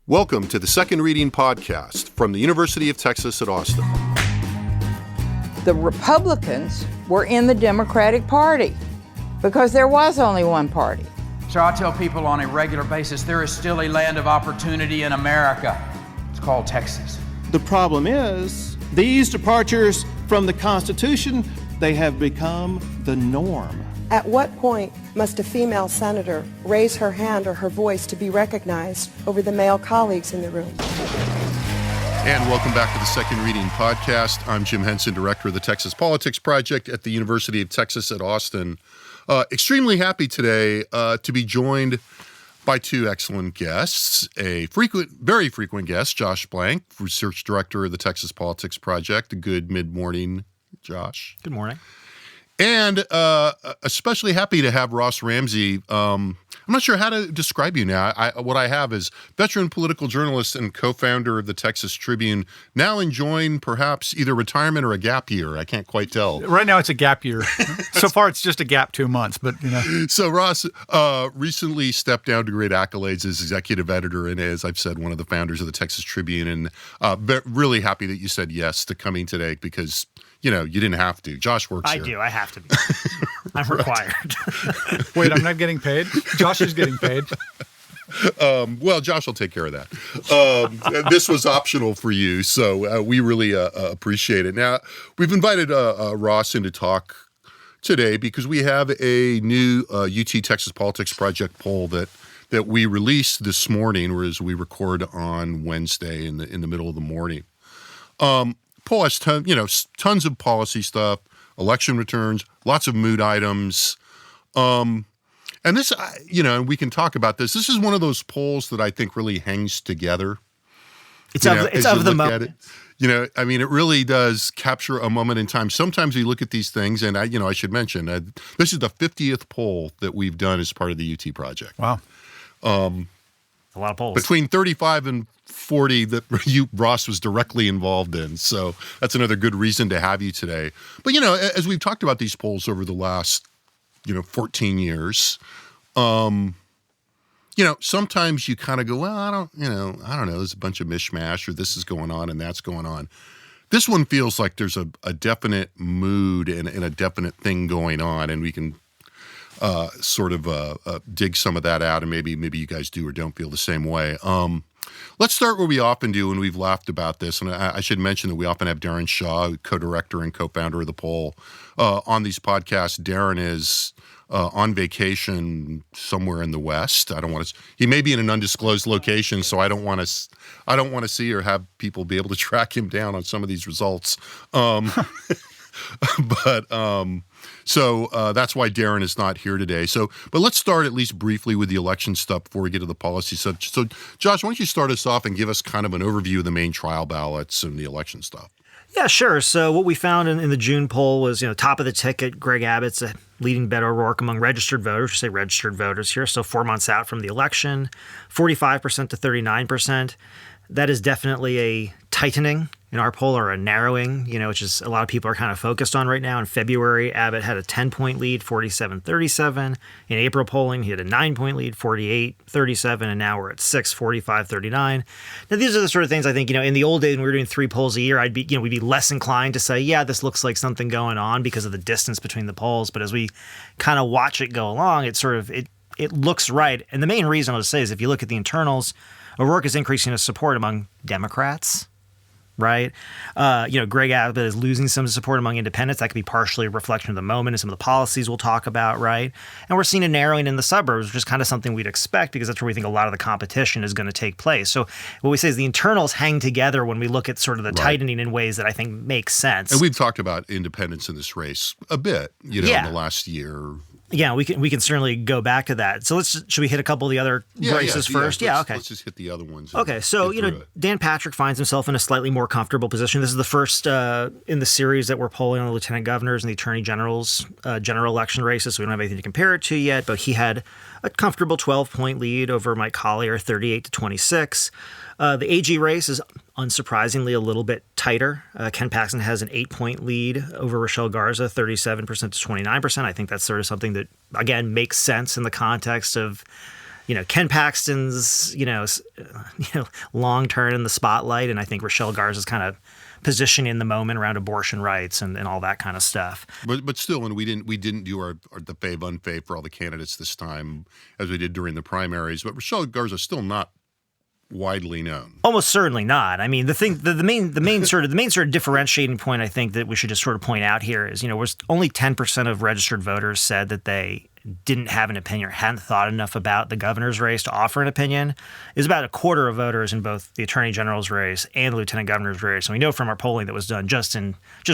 Welcome to the Second Reading Podcast from the University of Texas at Austin. The Republicans were in the Democratic Party because there was only one party. So I tell people on a regular basis, there is still a land of opportunity in America. It's called Texas. The problem is, these departures from the Constitution, they have become the norm. At what point must a female senator raise her hand or her voice to be recognized over the male colleagues in the room? And welcome back to the Second Reading Podcast. I'm Jim Henson, director of the Texas Politics Project at the University of Texas at Austin. Extremely happy today to be joined by two excellent guests. A very frequent guest, Josh Blank, research director of the Texas Politics Project. Good mid-morning, Josh. Good morning. And especially happy to have Ross Ramsey. I'm not sure how to describe you now. What I have is veteran political journalist and co-founder of the Texas Tribune, now enjoying perhaps either retirement or a gap year. I can't quite tell. Right now it's a gap year. So far it's just a gap 2 months, but you know. So Ross recently stepped down to great accolades as executive editor and, as I've said, one of the founders of the Texas Tribune. And really happy that you said yes to coming today because you didn't have to. Josh works here. I do. I have to be. I'm required. Wait, I'm not getting paid? Josh is getting paid. Well, Josh will take care of that. This was optional for you, so we really appreciate it. Now, we've invited Ross in to talk today because we have a new UT Texas Politics Project poll that we released this morning, whereas we record on Wednesday in the middle of the morning. Poll has tons of policy stuff, election returns, lots of mood items. And this, we can talk about this. This is one of those polls that I think really hangs together. It's of the moment. It really does capture a moment in time. Sometimes we look at these things, and I should mention, this is the 50th poll that we've done as part of the UT project. Wow. A lot of polls. Between 35 and 40 that Ross was directly involved in. So that's another good reason to have you today. But, as we've talked about these polls over the last, 14 years, sometimes you kind of go, well, I don't know, there's a bunch of mishmash or this is going on and that's going on. This one feels like there's a definite mood and a definite thing going on, and we can dig some of that out, and maybe you guys do or don't feel the same way. Let's start where we often do when we've laughed about this, and I should mention that we often have Darren Shaw, co-director and co-founder of the poll, on these podcasts. Darren is on vacation somewhere in the West. He may be in an undisclosed location, so I don't want to see or have people be able to track him down on some of these results. So that's why Darren is not here today. But let's start at least briefly with the election stuff before we get to the policy stuff. So, Josh, why don't you start us off and give us kind of an overview of the main trial ballots and the election stuff? Yeah, sure. So what we found in the June poll was, top of the ticket, Greg Abbott's a leading Beto O'Rourke among registered voters. We say registered voters here. So 4 months out from the election, 45% to 39%. That is definitely a tightening in our poll, or a narrowing, which is a lot of people are kind of focused on right now. In February, Abbott had a 10-point lead, 47-37. In April polling, he had a 9-point lead, 48-37, and now we're at 6, 45-39. Now, these are the sort of things I think, in the old days when we were doing 3 polls a year, we'd be less inclined to say, yeah, this looks like something going on because of the distance between the polls. But as we kind of watch it go along, it looks right. And the main reason I'll just say is if you look at the internals, O'Rourke is increasing his support among Democrats, right? Greg Abbott is losing some support among independents. That could be partially a reflection of the moment and some of the policies we'll talk about, right? And we're seeing a narrowing in the suburbs, which is kind of something we'd expect because that's where we think a lot of the competition is going to take place. So what we say is the internals hang together when we look at sort of the tightening in ways that I think make sense. And we've talked about independents in this race a bit, in the last year. Yeah, we can certainly go back to that. So should we hit a couple of the other races first? Yeah, okay. Let's just hit the other ones. Okay, so Dan Patrick finds himself in a slightly more comfortable position. This is the first in the series that we're polling on the lieutenant governors and the attorney general's general election races. So we don't have anything to compare it to yet, but he had a comfortable 12-point lead over Mike Collier, 38-26. The AG race is unsurprisingly a little bit tighter. Ken Paxton has an 8-point lead over Rochelle Garza, 37% to 29%. I think that's sort of something that, again, makes sense in the context of Ken Paxton's, long turn in the spotlight, and I think Rochelle Garza's kind of positioning in the moment around abortion rights and all that kind of stuff. But still, and we didn't do the fave unfave for all the candidates this time as we did during the primaries. But Rochelle Garza's still not widely known. Almost certainly not. I mean, the main sort of differentiating point I think that we should just sort of point out here is, was only 10% of registered voters said that they didn't have an opinion or hadn't thought enough about the governor's race to offer an opinion. It was about a quarter of voters in both the attorney general's race and the lieutenant governor's race. And we know from our polling that was done just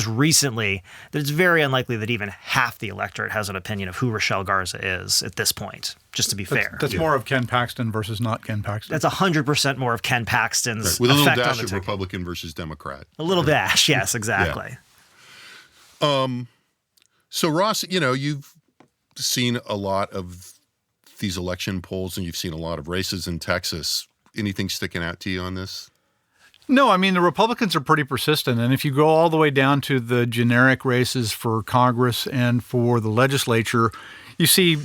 recently that it's very unlikely that even half the electorate has an opinion of who Rochelle Garza is at this point, just to be fair. That's more of Ken Paxton versus not Ken Paxton. That's 100% more of Ken Paxton's with a little effect dash on the of ticket. Republican versus Democrat. A little dash, yes, exactly. So Ross, you've seen a lot of these election polls and you've seen a lot of races in Texas. Anything sticking out to you on this? No, I mean, the Republicans are pretty persistent. And if you go all the way down to the generic races for Congress and for the legislature, you see,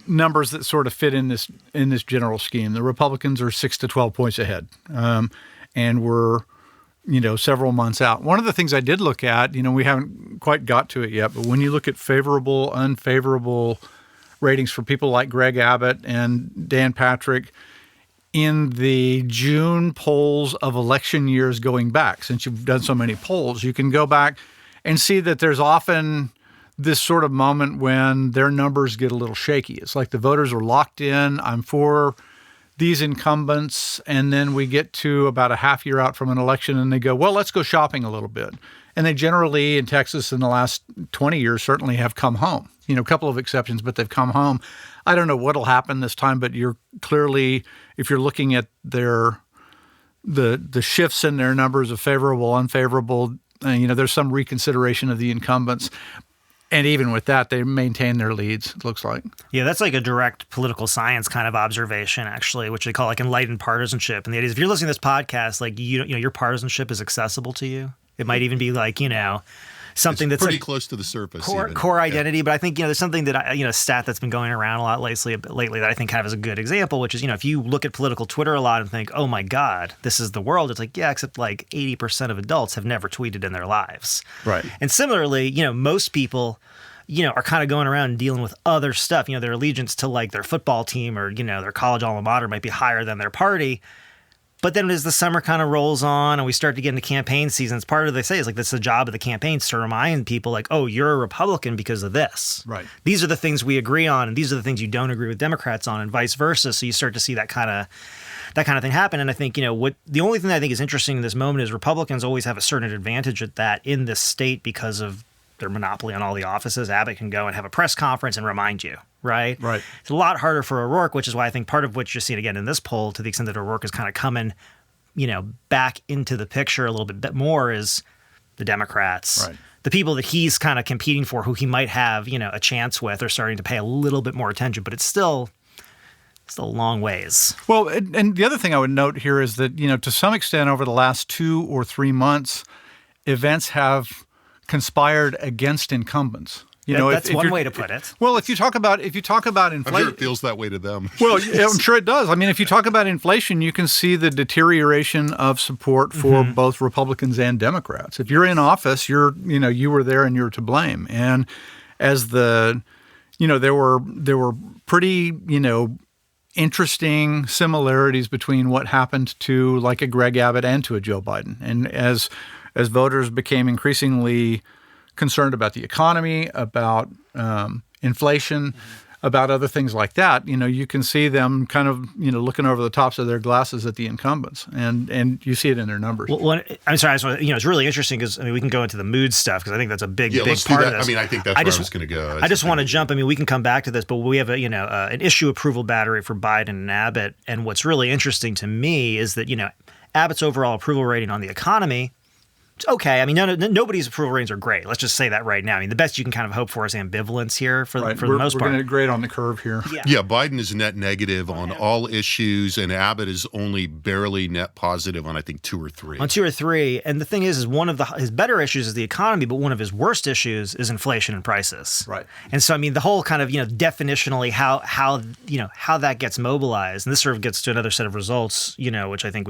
numbers that sort of fit in this general scheme. The Republicans are 6 to 12 points ahead. And we're, several months out. One of the things I did look at, we haven't quite got to it yet, but when you look at favorable, unfavorable ratings for people like Greg Abbott and Dan Patrick in the June polls of election years going back, since you've done so many polls, you can go back and see that there's often this sort of moment when their numbers get a little shaky. It's like the voters are locked in. I'm for these incumbents, and then we get to about a half year out from an election and they go, well, let's go shopping a little bit. And they generally, in Texas in the last 20 years, certainly have come home. A couple of exceptions, but they've come home. I don't know what'll happen this time, but you're clearly, if you're looking at the shifts in their numbers of favorable, unfavorable, there's some reconsideration of the incumbents. And even with that, they maintain their leads, it looks like. Yeah, that's like a direct political science kind of observation, actually, which they call like enlightened partisanship. And the idea is if you're listening to this podcast, like, your partisanship is accessible to you. It might even be like, something that's pretty like close to the surface. Core identity. But I think, there's something that, a stat that's been going around a lot lately that I think kind of is a good example, which is, if you look at political Twitter a lot and think, oh my God, this is the world. It's like, yeah, except like 80% of adults have never tweeted in their lives. Right. And similarly, most people, are kind of going around and dealing with other stuff. Their allegiance to like their football team or, their college alma mater might be higher than their party. But then as the summer kind of rolls on and we start to get into campaign seasons, part of what they say is like, this is the job of the campaigns to remind people like, oh, you're a Republican because of this. Right. These are the things we agree on and these are the things you don't agree with Democrats on and vice versa. So you start to see that kind of thing happen. And I think, what the only thing that I think is interesting in this moment is Republicans always have a certain advantage at that in this state because of their monopoly on all the offices. Abbott can go and have a press conference and remind you, right? Right. It's a lot harder for O'Rourke, which is why I think part of what you're seeing again in this poll, to the extent that O'Rourke is kind of coming, back into the picture a little bit more, is the Democrats. Right. The people that he's kind of competing for, who he might have, a chance with, are starting to pay a little bit more attention, but it's still a long ways. Well, and the other thing I would note here is that, to some extent over the last 2 or 3 months, events have conspired against incumbents. That's one way to put it. Well, if you talk about inflation, I'm sure it feels that way to them. Well, yeah, I'm sure it does. I mean, if you talk about inflation, you can see the deterioration of support for both Republicans and Democrats. If you're in office, you were there and you're to blame. And as there were pretty, interesting similarities between what happened to like a Greg Abbott and to a Joe Biden. And as voters became increasingly concerned about the economy, about inflation, about other things like that, you can see them kind of, looking over the tops of their glasses at the incumbents, and you see it in their numbers. Well, I'm sorry, I just want to, it's really interesting because we can go into the mood stuff because I think that's a big let's part do of that. this. I mean, I think that's where I was going to go. I just want to jump. We can come back to this, but we have an issue approval battery for Biden and Abbott, and what's really interesting to me is that Abbott's overall approval rating on the economy okay. I mean, nobody's approval ratings are great. Let's just say that right now. I mean, the best you can kind of hope for is ambivalence here for the most We're part. going to grade on the curve here. Yeah, Biden is net negative on all issues, and Abbott is only barely net positive on, I think, 2 or 3. On 2 or 3. And the thing is one of his better issues is the economy, but one of his worst issues is inflation and prices. Right. And so, I mean, the whole kind of, definitionally how that gets mobilized, and this sort of gets to another set of results, which I think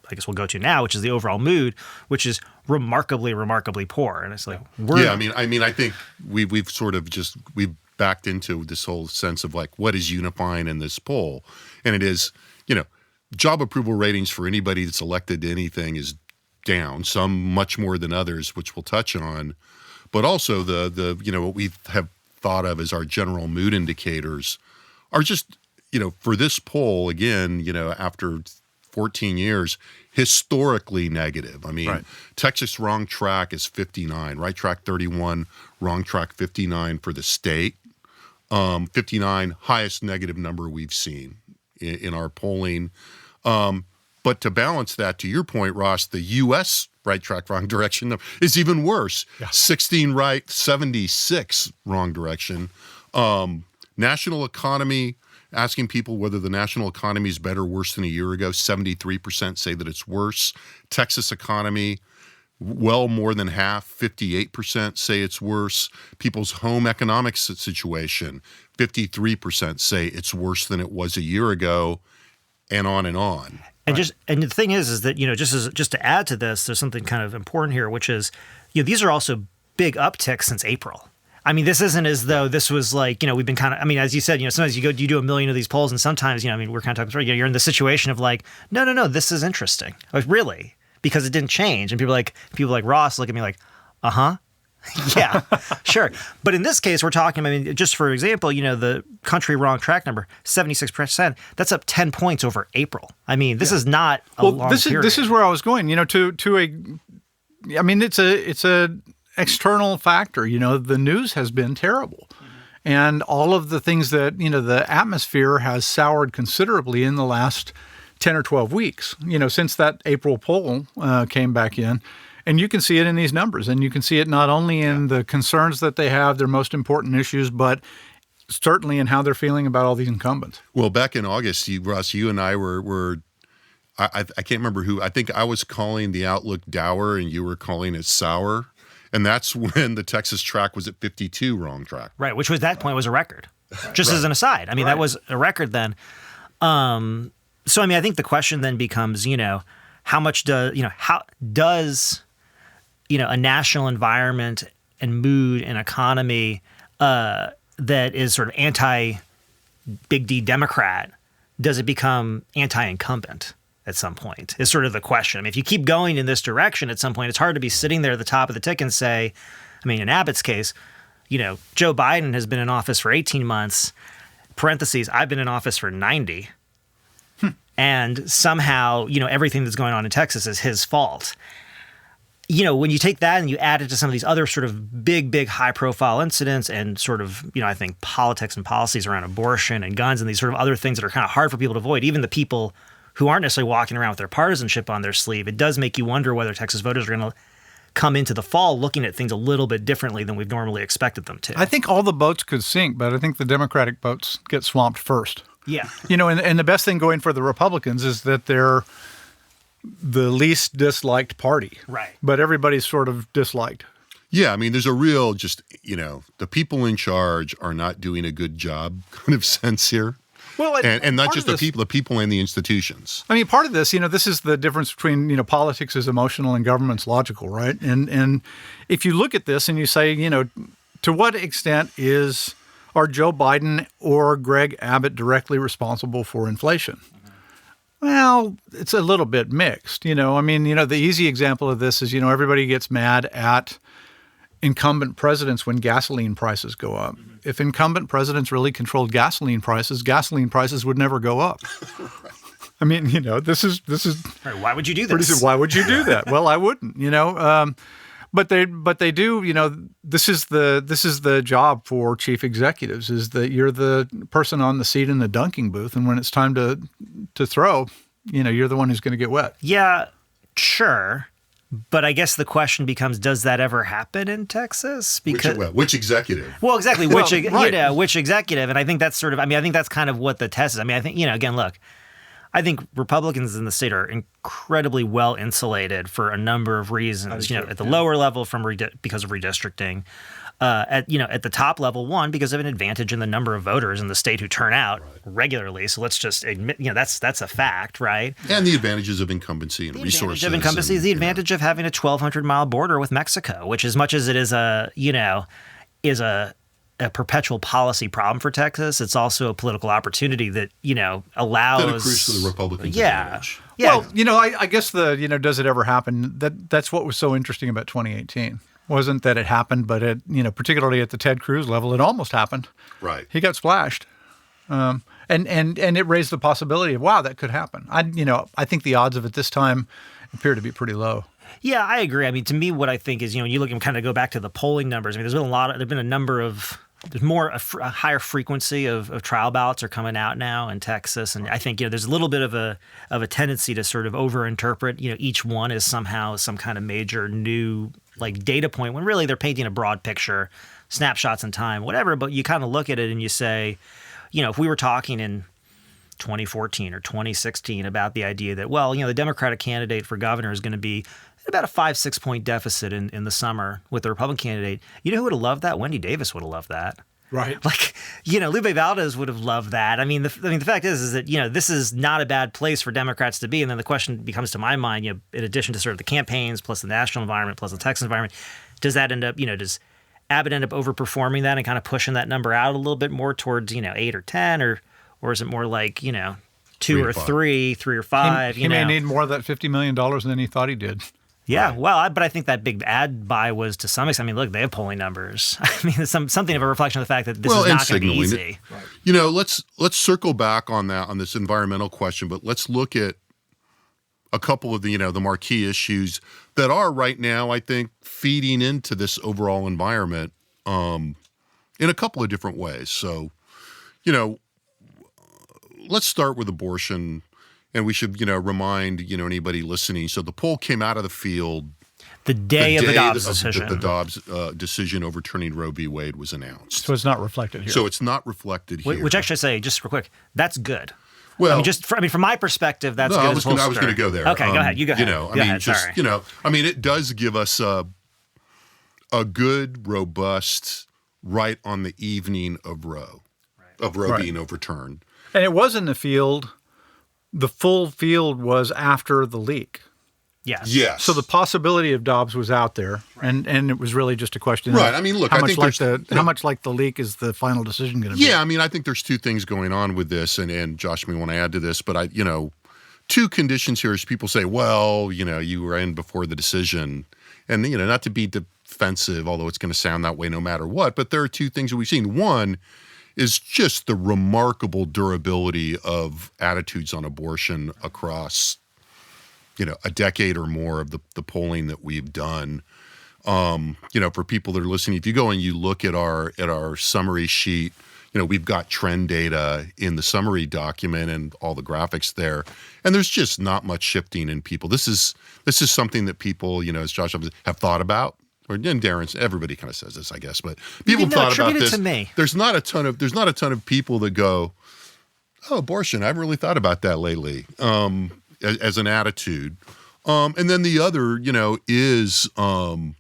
I guess we'll go to now, which is the overall mood, which is remarkably, remarkably poor. And it's like, I think we've sort of we've backed into this whole sense of like, what is unifying in this poll? And it is, job approval ratings for anybody that's elected to anything is down, some much more than others, which we'll touch on. But also the what we have thought of as our general mood indicators are just, for this poll, again, after 14 years, historically negative. I mean, Texas wrong track is 59, right track 31, wrong track 59 for the state. 59, highest negative number we've seen in our polling. But to balance that, to your point, Ross, the U.S. right track, wrong direction is even worse. Yeah. 16 right, 76 wrong direction. National economy, asking people whether the national economy is better or worse than a year ago, 73% say that it's worse. Texas economy, well more than half, 58% say it's worse. People's home economic situation, 53% say it's worse than it was a year ago, and on and on. And and the thing is that just to add to this, there's something kind of important here, which is these are also big upticks since April. I mean, this isn't as though this was like, we've been kind of, I mean, as you said, sometimes you do a million of these polls, and sometimes, we're kind of talking, you're in the situation of like, no, this is interesting. Like, really? Because it didn't change. And people like Ross look at me like, yeah, sure. But in this case, we're talking, I mean, just for example, the country wrong track number, 76%, that's up 10 points over April. I mean, this is not a long period. This is where I was going, it's a external factor. The news has been terrible. And all of the things that, the atmosphere has soured considerably in the last 10 or 12 weeks, since that April poll came back in. And you can see it in these numbers. And you can see it not only in the concerns that they have, their most important issues, but certainly in how they're feeling about all these incumbents. Well, back in August, Ross, you and I were I can't remember who. I think I was calling the outlook dour and you were calling it sour. And that's when the Texas track was at 52 wrong track. Right, which was that point was a record. Just as an aside. I mean, that was a record then. So, I mean, I think the question then becomes, how much does a national environment and mood and economy that is sort of anti-big D Democrat, does it become anti-incumbent at some point is sort of the question. I mean, if you keep going in this direction at some point, it's hard to be sitting there at the top of the tick and say, I mean, in Abbott's case, Joe Biden has been in office for 18 months, parentheses, I've been in office for 90. And somehow, everything that's going on in Texas is his fault. When you take that and you add it to some of these other sort of big, high-profile incidents and sort of, I think politics and policies around abortion and guns and these sort of other things that are kind of hard for people to avoid, even the people who aren't necessarily walking around with their partisanship on their sleeve, it does make you wonder whether Texas voters are going to come into the fall looking at things a little bit differently than we've normally expected them to. I think all the boats could sink, but I think the Democratic boats get swamped first. Yeah. And the best thing going for the Republicans is that they're the least disliked party. Right. But everybody's sort of disliked. Yeah, I mean, there's a real the people in charge are not doing a good job kind of sense here. Well, and not just the people and the institutions. I mean, part of this, this is the difference between, politics is emotional and government's logical, right? And if you look at this and you say, to what extent are Joe Biden or Greg Abbott directly responsible for inflation? Well, it's a little bit mixed, the easy example of this is, everybody gets mad at incumbent presidents when gasoline prices go up. If incumbent presidents really controlled gasoline prices would never go up. I mean, this is. Right, why would you do this? Why would you do that? Well, I wouldn't. But they do. This is the job for chief executives. Is that you're the person on the seat in the dunking booth, and when it's time to throw, you're the one who's going to get wet. Yeah, sure. But I guess the question becomes, does that ever happen in Texas? Which executive? Well, exactly. Which right. which executive? And I think that's I think that's kind of what the test is. I mean, I think, again, look, I think Republicans in the state are incredibly well insulated for a number of reasons. At the lower level because of redistricting. At the top level, one, because of an advantage in the number of voters in the state who turn out regularly. So let's just admit, that's a fact, right? And the advantages of incumbency and resources. The advantage of incumbency is the advantage of having a 1,200-mile border with Mexico, which, as much as it is a perpetual policy problem for Texas, it's also a political opportunity that allows that accrues to the Republicans' Yeah. advantage. Yeah. Well, I guess does it ever happen? That's what was so interesting about 2018. Wasn't that it happened, but particularly at the Ted Cruz level, it almost happened. Right. He got splashed. And it raised the possibility of, wow, that could happen. I think the odds of it this time appear to be pretty low. Yeah, I agree. I mean, to me, what I think is, you look and kind of go back to the polling numbers. I mean, there's been a number of, a higher frequency of trial ballots are coming out now in Texas. And I think, there's a little bit of a tendency to sort of overinterpret, each one as somehow some kind of major new data point, when really they're painting a broad picture, snapshots in time, whatever. But you kind of look at it and you say, if we were talking in 2014 or 2016 about the idea that, the Democratic candidate for governor is going to be about a 5-6 point deficit in the summer with the Republican candidate, who would have loved that? Wendy Davis would have loved that. Right. Lupe Valdez would have loved that. I mean, the fact is that, this is not a bad place for Democrats to be. And then the question becomes, to my mind, in addition to sort of the campaigns, plus the national environment, plus the Texas environment, does that end up, does Abbott end up overperforming that and kind of pushing that number out a little bit more towards, 8 or 10, or is it more like, 2 or 3, 3 or 5? He may need more of that $50 million than he thought he did. Yeah, well, but I think that big ad buy was to some extent. I mean, look, they have polling numbers. I mean, it's something of a reflection of the fact that this is not going to be easy. Let's circle back on that, on this environmental question, but let's look at a couple of the marquee issues that are right now, I think, feeding into this overall environment in a couple of different ways. So, let's start with abortion. And we should, remind, anybody listening. So the poll came out of the field the day of the Dobbs decision. The Dobbs decision overturning Roe v. Wade was announced. So it's not reflected here. So it's not reflected here. Which actually, I say, just real quick, that's good. Well, from my perspective, that's good. I was going to go there. Okay, go ahead. You go ahead. It does give us a good, robust, right on the evening of Roe being overturned. And it was in the field. The full field was after the leak. Yes. So the possibility of Dobbs was out there, and it was really just a question. Right. I mean, look, how much like the leak is the final decision going to be? Yeah. I mean, I think there's two things going on with this, and Josh may want to add to this, but two conditions here is people say, well, you were in before the decision, and not to be defensive, although it's going to sound that way no matter what, but there are two things that we've seen. One is just the remarkable durability of attitudes on abortion across, a decade or more of the polling that we've done. For people that are listening, if you go and you look at our summary sheet, we've got trend data in the summary document and all the graphics there, and there's just not much shifting in people. This is something that people, as Josh have thought about. And Darren, everybody kind of says this, I guess, but people thought about this. To me. There's not a ton of people that go, "Oh, abortion. I haven't really thought about that lately," as an attitude. And then the other, is the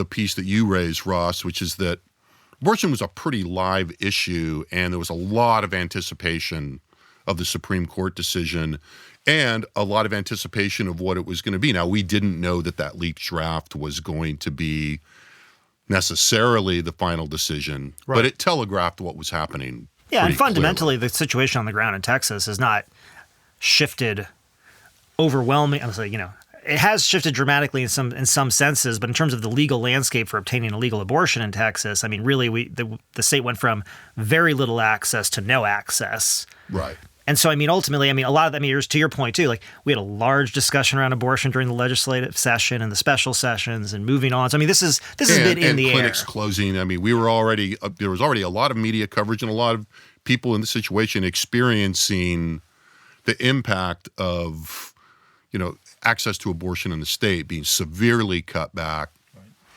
piece that you raised, Ross, which is that abortion was a pretty live issue, and there was a lot of anticipation of the Supreme Court decision. And a lot of anticipation of what it was going to be. Now, we didn't know that leaked draft was going to be necessarily the final decision, but it telegraphed what was happening. Yeah, and fundamentally, the situation on the ground in Texas has not shifted overwhelming. I'm saying, it has shifted dramatically in some senses, but in terms of the legal landscape for obtaining a legal abortion in Texas, I mean, really, the state went from very little access to no access. Right. And so, I mean, ultimately, a lot of that, to your point, too, we had a large discussion around abortion during the legislative session and the special sessions and moving on. So, this has been in the air. And clinics closing. We were already, there was already a lot of media coverage and a lot of people in the situation experiencing the impact of, access to abortion in the state being severely cut back.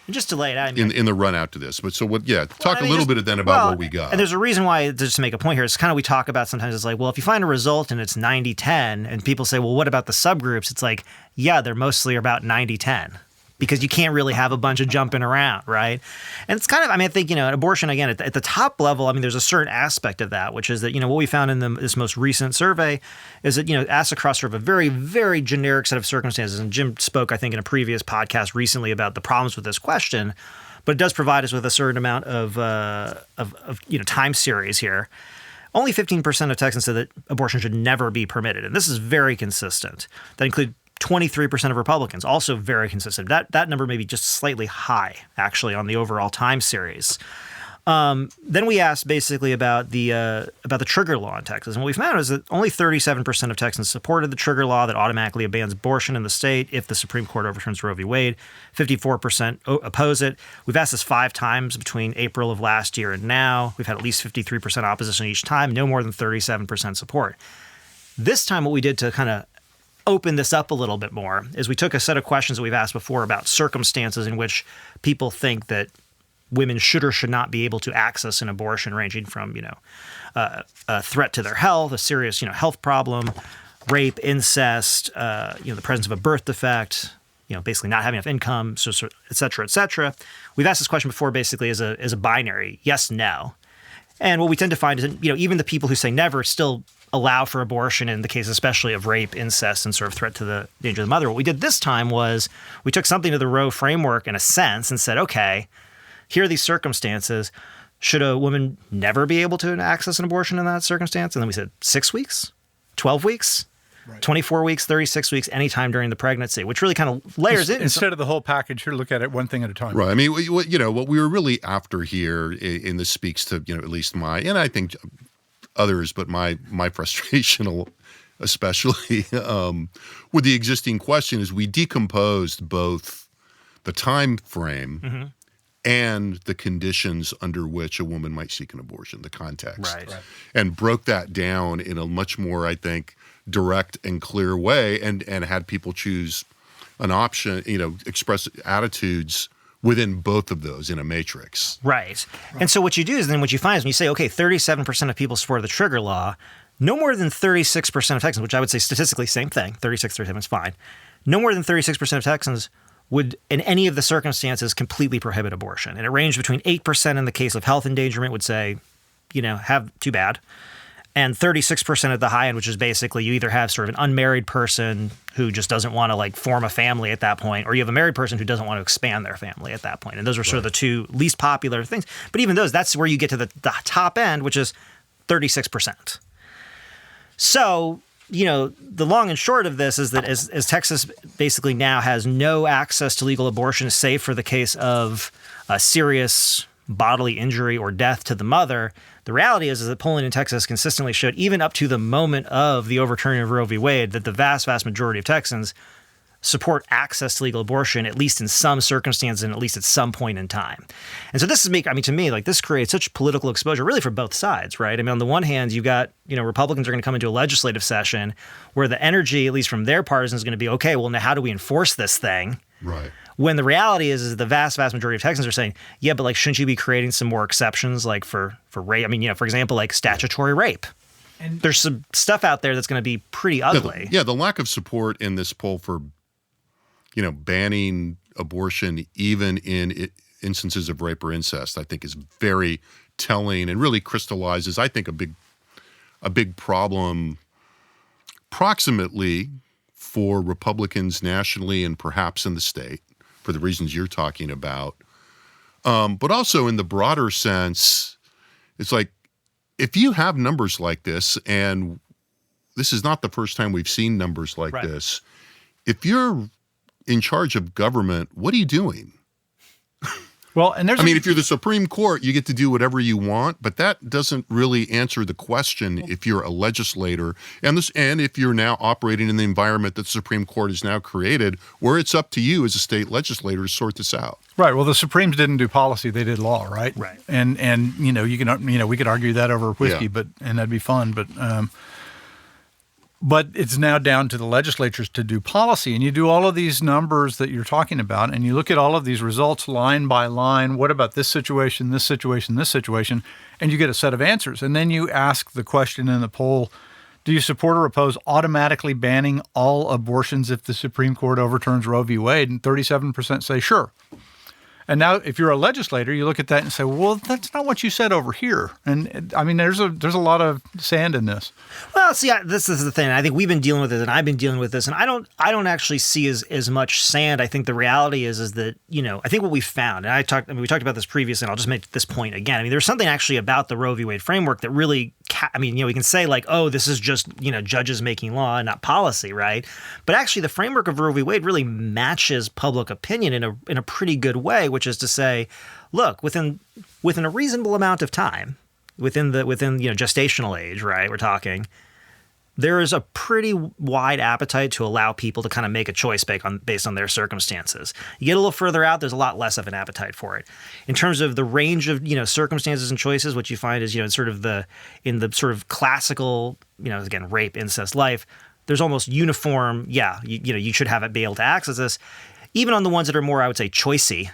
And just to lay it out, I mean, in the run out to this. But so what? Yeah, talk a little bit then about what we got. And there's a reason why, just to make a point here, it's kind of we talk about sometimes it's like, well, if you find a result and it's 90-10, and people say, well, what about the subgroups? It's like, yeah, they're mostly about 90-10. Because you can't really have a bunch of jumping around, right? And it's kind of, I mean, I think, abortion, again, at the top level, I mean, there's a certain aspect of that, which is that, what we found in this most recent survey is that, asked across sort of a very, very generic set of circumstances. And Jim spoke, I think, in a previous podcast recently about the problems with this question, but it does provide us with a certain amount of time series here. Only 15% of Texans said that abortion should never be permitted. And this is very consistent. That includes 23% of Republicans, also very consistent. That number may be just slightly high, actually, on the overall time series. Then we asked basically about the trigger law in Texas, and what we found is that only 37% of Texans supported the trigger law that automatically bans abortion in the state if the Supreme Court overturns Roe v. Wade. 54% oppose it. We've asked this 5 times between April of last year and now. We've had at least 53% opposition each time, no more than 37% support. This time, what we did to kind of open this up a little bit more is we took a set of questions that we've asked before about circumstances in which people think that women should or should not be able to access an abortion, ranging from, a threat to their health, a serious, health problem, rape, incest, the presence of a birth defect, basically not having enough income, so et cetera, et cetera. We've asked this question before basically as a binary, yes, no. And what we tend to find is that, even the people who say never still allow for abortion in the case especially of rape, incest, and sort of threat to the danger of the mother. What we did this time was we took something to the Roe framework in a sense and said, okay, here are these circumstances. Should a woman never be able to access an abortion in that circumstance? And then we said 6 weeks, 12 weeks, right, 24 weeks, 36 weeks, anytime during the pregnancy, which really kind of layers in. Instead of the whole package, here, look at it one thing at a time. Right. I mean, what we were really after here, and this speaks to, at least my, and I think others, but my frustration especially with the existing question is we decomposed both the time frame and the conditions under which a woman might seek an abortion, the context, right, and broke that down in a much more, I think, direct and clear way, and had people choose an option, express attitudes within both of those in a matrix. Right. And so what you do is then what you find is when you say, okay, 37% of people support the trigger law, no more than 36% of Texans, which I would say statistically same thing, 36, 37 is fine. No more than 36% of Texans would, in any of the circumstances, completely prohibit abortion. And it ranged between 8% in the case of health endangerment would say, have too bad. And 36% at the high end, which is basically you either have sort of an unmarried person who just doesn't want to form a family at that point, or you have a married person who doesn't want to expand their family at that point. And those are sort of the two least popular things. But even those, that's where you get to the top end, which is 36%. So, the long and short of this is that as Texas basically now has no access to legal abortion save for the case of a serious bodily injury or death to the mother, the reality is that polling in Texas consistently showed, even up to the moment of the overturning of Roe v. Wade, that the vast, vast majority of Texans support access to legal abortion, at least in some circumstances and at least at some point in time. And so this is to me, this creates such political exposure really for both sides, right? I mean, on the one hand, you've got, Republicans are going to come into a legislative session where the energy, at least from their partisans, is going to be, okay, well, now how do we enforce this thing? Right. When the reality is the vast, vast majority of Texans are saying, yeah, but shouldn't you be creating some more exceptions for rape? I mean, for example, statutory rape. And there's some stuff out there that's going to be pretty ugly. Yeah, the lack of support in this poll for, banning abortion even in instances of rape or incest, I think is very telling and really crystallizes, I think, a big problem proximately for Republicans nationally and perhaps in the state for the reasons you're talking about. But also in the broader sense, it's if you have numbers like this, and this is not the first time we've seen numbers like this, if you're in charge of government, what are you doing? Well, and if you're the Supreme Court, you get to do whatever you want, but that doesn't really answer the question if you're a legislator and if you're now operating in the environment that the Supreme Court has now created, where it's up to you as a state legislator to sort this out. Right. Well, the Supremes didn't do policy; they did law, right? Right. And we could argue that over whiskey, and that'd be fun, but. But it's now down to the legislatures to do policy. And you do all of these numbers that you're talking about, and you look at all of these results line by line. What about this situation, this situation, this situation? And you get a set of answers. And then you ask the question in the poll, do you support or oppose automatically banning all abortions if the Supreme Court overturns Roe v. Wade? And 37% say sure. And now, if you're a legislator, you look at that and say, well, that's not what you said over here. And I mean, there's a lot of sand in this. Well, see, this is the thing. I think we've been dealing with it, and I've been dealing with this, and I don't actually see as much sand. I think the reality is that, you know, I think what we found, and we talked about this previously, and I'll just make this point again. I mean, there's something actually about the Roe v. Wade framework that really, I mean, you know, we can say like, oh, this is just, you know, judges making law and not policy, right? But actually, the framework of Roe v. Wade really matches public opinion in a pretty good way, which is to say, look, within a reasonable amount of time, within you know, gestational age, right? We're talking, there is a pretty wide appetite to allow people to kind of make a choice based on their circumstances. You get a little further out, there's a lot less of an appetite for it. In terms of the range of, you know, circumstances and choices, what you find is, you know, in the sort of classical, you know, again, rape, incest life, there's almost uniform, you should have it be able to access this. Even on the ones that are more, I would say, choicey,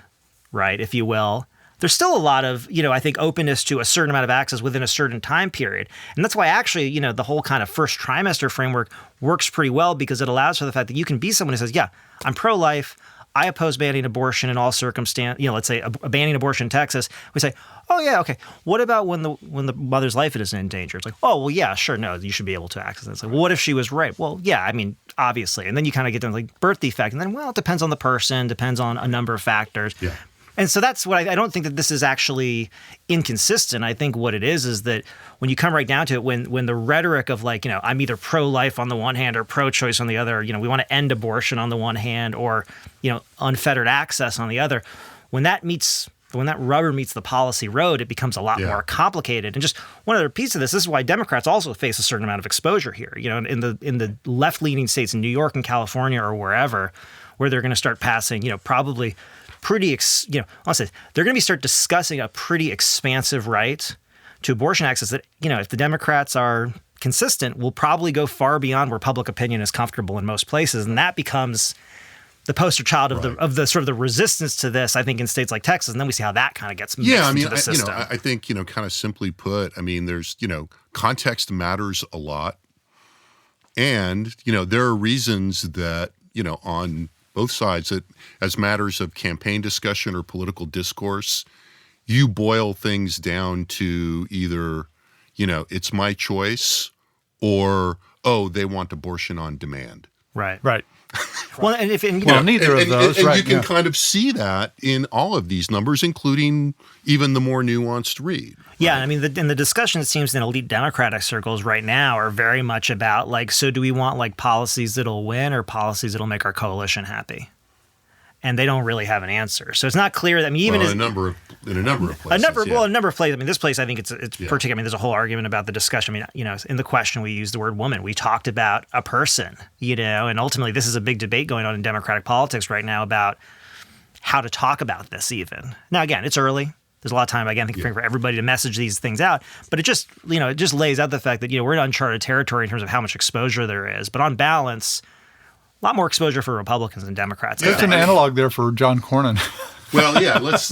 right, if you will, there's still a lot of, you know, I think openness to a certain amount of access within a certain time period. And that's why actually, you know, the whole kind of first trimester framework works pretty well, because it allows for the fact that you can be someone who says, yeah, I'm pro-life, I oppose banning abortion in all circumstances, you know, let's say banning abortion in Texas. We say, oh yeah, okay, what about when the mother's life is in danger? It's like, oh, well, yeah, sure, no, you should be able to access it. It's like, well, what if she was raped? Well, yeah, I mean, obviously. And then you kind of get to like birth defect, and then, well, it depends on the person, depends on a number of factors. Yeah. And so that's what I don't think that this is actually inconsistent. I think what it is that when you come right down to it, when the rhetoric of like, you know, I'm either pro-life on the one hand or pro-choice on the other, you know, we want to end abortion on the one hand, or, you know, unfettered access on the other, when that rubber meets the policy road, it becomes a lot more complicated. And just one other piece of this is why Democrats also face a certain amount of exposure here. You know, in the left-leaning states in New York and California or wherever, where they're going to start passing, you know, probably honestly, they're going to start discussing a pretty expansive right to abortion access that, you know, if the Democrats are consistent, will probably go far beyond where public opinion is comfortable in most places. And that becomes the poster child of the sort of the resistance to this, I think, in states like Texas. And then we see how that kind of gets mixed into the system. You know, I think, you know, kind of simply put, I mean, there's, you know, context matters a lot. And, you know, there are reasons that, you know, on both sides, that as matters of campaign discussion or political discourse, you boil things down to either, you know, it's my choice, or, oh, they want abortion on demand. Right. Well, And neither of those. And right, you can kind of see that in all of these numbers, including even the more nuanced read. Yeah, I mean, the discussion, it seems, in elite Democratic circles right now are very much about, like, so do we want, like, policies that'll win or policies that'll make our coalition happy? And they don't really have an answer. So it's not clear that, I mean, even in a number of places. A number of places. I mean, this place, I think it's particular. I mean, there's a whole argument about the discussion. I mean, you know, in the question, we used the word woman. We talked about a person, you know, and ultimately this is a big debate going on in Democratic politics right now about how to talk about this even. Now, again, it's early. There's a lot of time, again, I think, for everybody to message these things out. But it just, you know, it just lays out the fact that, you know, we're in uncharted territory in terms of how much exposure there is. But on balance, a lot more exposure for Republicans than Democrats. There's an analog there for John Cornyn. Well, yeah, let's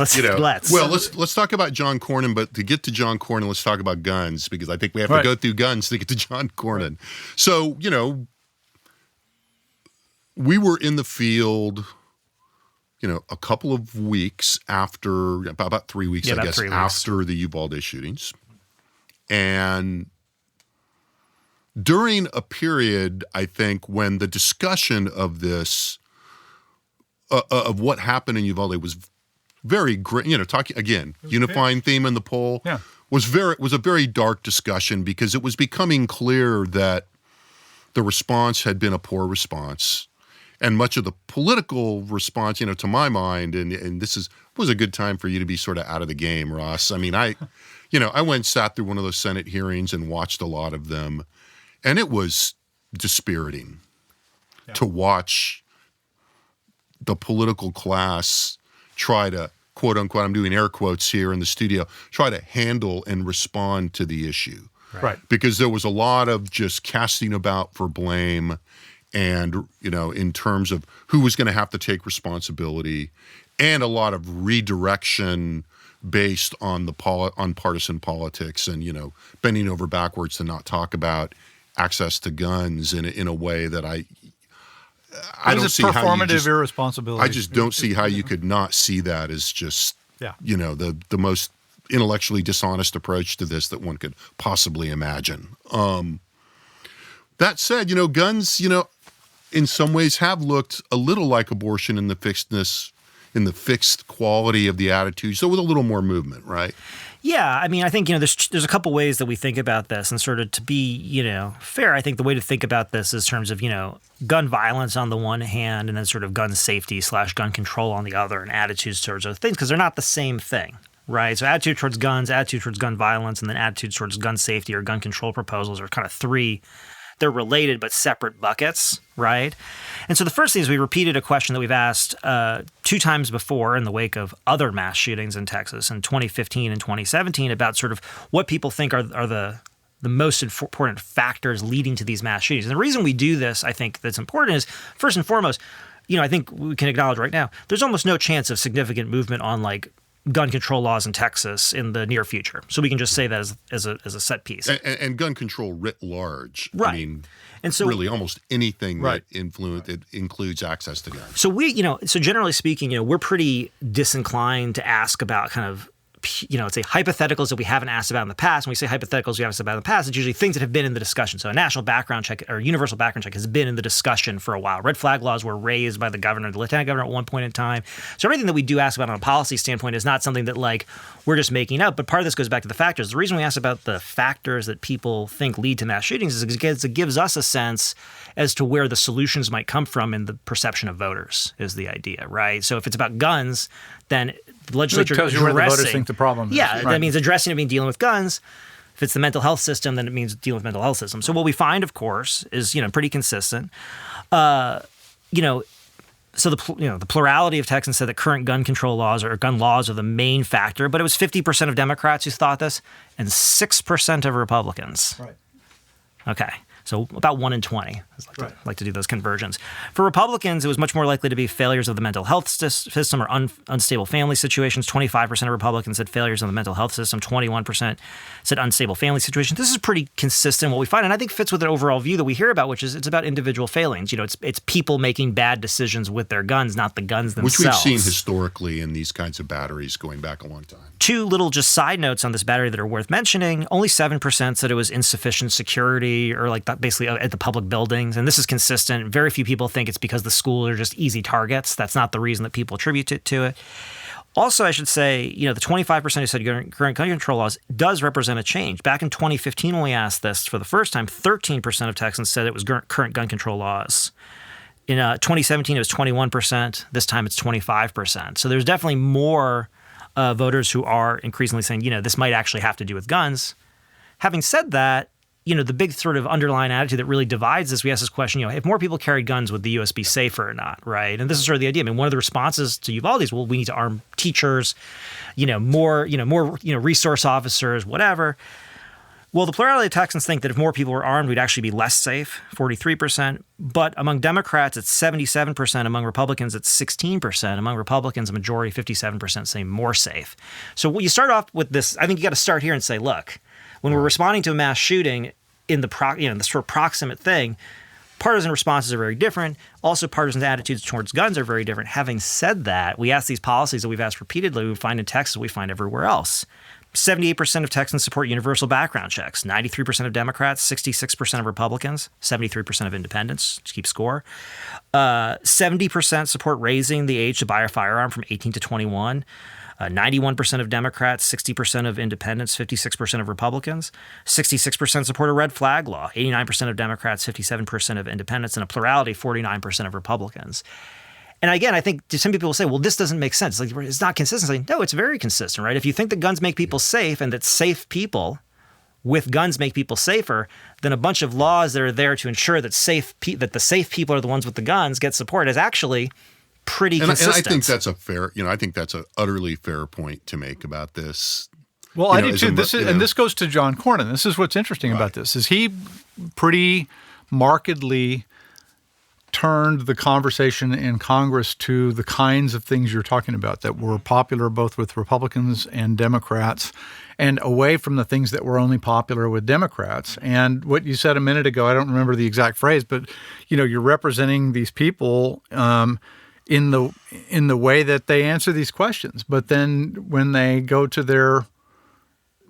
talk about John Cornyn, but to get to John Cornyn, let's talk about guns, because I think we have to go through guns to get to John Cornyn. Right. So, you know, we were in the field, you know, a couple of weeks after, about 3 weeks, I guess, after the Uvalde shootings. And during a period, I think, when the discussion of this, of what happened in Uvalde was very great, you know, talking, again, unifying theme in the poll, was a very dark discussion, because it was becoming clear that the response had been a poor response. And much of the political response, you know, to my mind, and this was a good time for you to be sort of out of the game, Ross. I mean, I went and sat through one of those Senate hearings and watched a lot of them, and it was dispiriting to watch the political class try to, quote unquote, I'm doing air quotes here in the studio, try to handle and respond to the issue. Right. Because there was a lot of just casting about for blame and, in terms of who was going to have to take responsibility, and a lot of redirection based on on partisan politics and, bending over backwards to not talk about access to guns in a way that I don't see how performative irresponsibility. I just don't see how you could not see that as just, the most intellectually dishonest approach to this that one could possibly imagine. That said, guns, in some ways have looked a little like abortion in the fixed quality of the attitude, so with a little more movement, right? Yeah, I mean, I think, there's a couple ways that we think about this, and sort of to be, fair, I think the way to think about this is in terms of, gun violence on the one hand, and then sort of gun safety / gun control on the other, and attitudes towards those things, because they're not the same thing, right? So attitude towards guns, attitude towards gun violence, and then attitude towards gun safety or gun control proposals are kind of three. They're related but separate buckets, right? And so the first thing is we repeated a question that we've asked 2 times before in the wake of other mass shootings in Texas in 2015 and 2017 about sort of what people think are the most important factors leading to these mass shootings. And the reason we do this, I think, that's important is, first and foremost, I think we can acknowledge right now, there's almost no chance of significant movement on gun control laws in Texas in the near future. So we can just say that as a set piece. And gun control writ large. Right. I mean, and so, really almost anything that includes access to guns. So so generally speaking, we're pretty disinclined to ask about kind of, let's say hypotheticals that we haven't asked about in the past. When we say hypotheticals we haven't asked about in the past, it's usually things that have been in the discussion. So a national background check or universal background check has been in the discussion for a while. Red flag laws were raised by the governor, the lieutenant governor at one point in time. So everything that we do ask about on a policy standpoint is not something that we're just making up. But part of this goes back to the factors. The reason we ask about the factors that people think lead to mass shootings is because it gives us a sense as to where the solutions might come from in the perception of voters is the idea, right? So if it's about guns, then the legislature tells you where the voters think the problem is. Yeah, that means addressing it means dealing with guns. If it's the mental health system, then it means dealing with mental health system. So what we find, of course, is pretty consistent. So the plurality of Texans said that current gun control laws or gun laws are the main factor, but it was 50% of Democrats who thought this and 6% of Republicans. Right. Okay. So about 1 in 20. I like to do those conversions. For Republicans, it was much more likely to be failures of the mental health system or unstable family situations. 25% of Republicans said failures of the mental health system. 21% said unstable family situations. This is pretty consistent what we find, and I think fits with an overall view that we hear about, which is it's about individual failings. It's people making bad decisions with their guns, not the guns themselves. Which we've seen historically in these kinds of batteries going back a long time. 2 little just side notes on this battery that are worth mentioning. Only 7% said it was insufficient security or basically at the public buildings. And this is consistent. Very few people think it's because the schools are just easy targets. That's not the reason that people attribute it to it. Also, I should say, the 25% who said current gun control laws does represent a change. Back in 2015, when we asked this for the first time, 13% of Texans said it was current gun control laws. In 2017, it was 21%. This time, it's 25%. So there's definitely more voters who are increasingly saying, this might actually have to do with guns. Having said that, the big sort of underlying attitude that really divides this, we ask this question, if more people carried guns, would the U.S. be safer or not, right? And this is sort of the idea. I mean, one of the responses to Uvalde is, well, we need to arm teachers, more resource officers, whatever. Well, the plurality of Texans think that if more people were armed, we'd actually be less safe, 43%. But among Democrats, it's 77%. Among Republicans, it's 16%. Among Republicans, a majority, 57%, say more safe. So when you start off with this, I think you got to start here and say, look, when we're responding to a mass shooting in the sort of proximate thing, partisan responses are very different. Also, partisan attitudes towards guns are very different. Having said that, we ask these policies that we've asked repeatedly, we find in Texas, we find everywhere else. 78% of Texans support universal background checks. 93% of Democrats, 66% of Republicans, 73% of independents, to keep score. 70% support raising the age to buy a firearm from 18 to 21. 91% of Democrats, 60% of independents, 56% of Republicans. 66% support a red flag law. 89% of Democrats, 57% of independents, and a plurality, 49% of Republicans. And again, I think some people will say, well, this doesn't make sense. It's not consistent. No, it's very consistent, right? If you think that guns make people safe and that safe people with guns make people safer, then a bunch of laws that are there to ensure that the safe people are the ones with the guns get support is actually pretty consistent. And I think that's a fair, I think that's an utterly fair point to make about this. Well, I do too. This goes to John Cornyn. This is what's interesting about this, is he pretty markedly turned the conversation in Congress to the kinds of things you're talking about that were popular both with Republicans and Democrats, and away from the things that were only popular with Democrats. And what you said a minute ago, I don't remember the exact phrase, but you're representing these people in the way that they answer these questions. But then when they go to their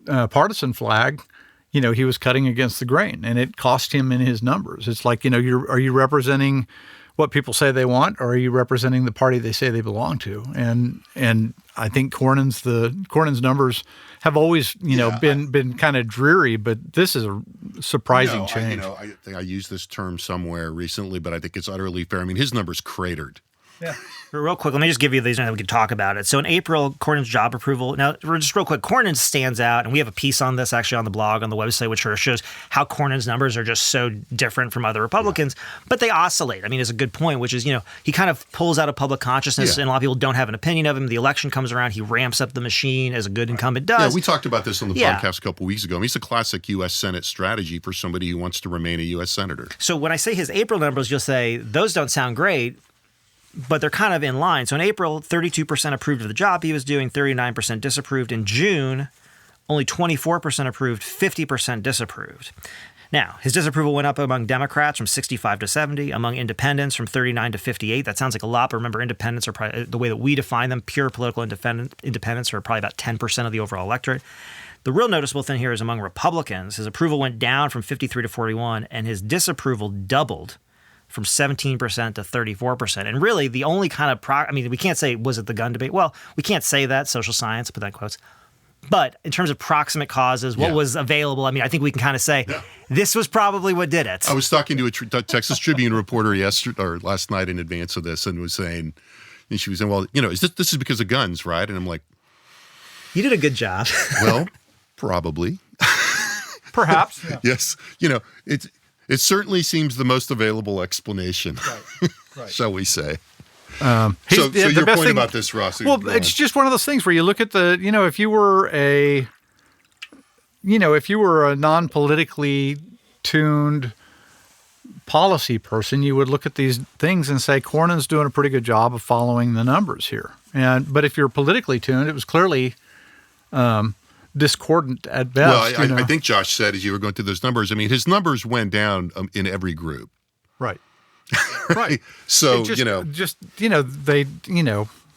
partisan flag, he was cutting against the grain, and it cost him in his numbers. It's like, are you representing what people say they want, or are you representing the party they say they belong to? And I think Cornyn's numbers have always, been kind of dreary, but this is a surprising change. I think I used this term somewhere recently, but I think it's utterly fair. I mean, his numbers cratered. Yeah. Real quick, let me just give you these and we can talk about it. So in April, Cornyn's job approval. Now, just real quick, Cornyn stands out, and we have a piece on this actually on the blog, on the website, which sort of shows how Cornyn's numbers are just so different from other Republicans, but they oscillate. I mean, it's a good point, which is, he kind of pulls out of public consciousness, and a lot of people don't have an opinion of him. The election comes around, he ramps up the machine as a good incumbent does. Yeah, we talked about this on the podcast a couple weeks ago. I mean, it's a classic U.S. Senate strategy for somebody who wants to remain a U.S. senator. So when I say his April numbers, you'll say, those don't sound great, but they're kind of in line. So in April, 32% approved of the job he was doing, 39% disapproved. In June, only 24% approved, 50% disapproved. Now, his disapproval went up among Democrats from 65 to 70, among independents from 39 to 58. That sounds like a lot, but remember, independents are probably, the way that we define them, pure political independents are probably about 10% of the overall electorate. The real noticeable thing here is among Republicans, his approval went down from 53 to 41, and his disapproval doubled from 17% to 34%. And really, the only kind of we can't say, was it the gun debate? Well, we can't say that, social science, put that in quotes. But in terms of proximate causes, what was available, I think we can kind of say this was probably what did it. I was talking to a Texas Tribune reporter last night in advance of this, and she was saying, well, this is because of guns, right? And I'm like, you did a good job. Well, probably. Perhaps. Yeah. Yes. It certainly seems the most available explanation, right. Shall we say. So your point about this, Ross. Well, it's just one of those things where you look at if you were a non-politically tuned policy person, you would look at these things and say, Cornyn's doing a pretty good job of following the numbers here. But if you're politically tuned, it was clearly discordant at best. Well, I think Josh said, as you were going through those numbers, his numbers went down in every group. Right. Right. So, they,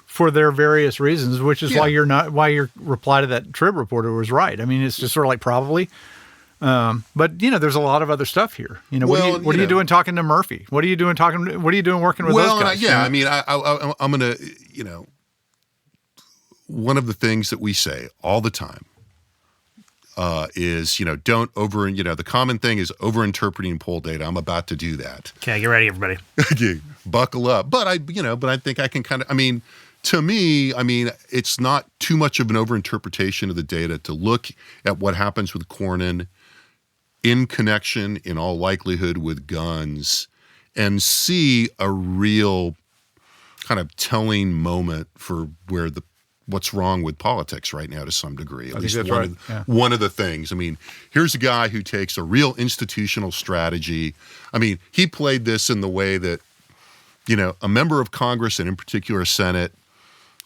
for their various reasons, which is why your reply to that Trib reporter was right. It's just sort of like probably. But there's a lot of other stuff here. What are you doing talking to Murphy? What are you doing working with those guys? I'm going to, one of the things that we say all the time is, don't the common thing is over-interpreting poll data. I'm about to do that. Okay, get ready, everybody. Buckle up. But I think I can kind of, to me, it's not too much of an over-interpretation of the data to look at what happens with Cornyn in connection, in all likelihood, with guns and see a real kind of telling moment for what's wrong with politics right now to some degree. At least one of the things. Here's a guy who takes a real institutional strategy. He played this in the way that, a member of Congress and in particular Senate,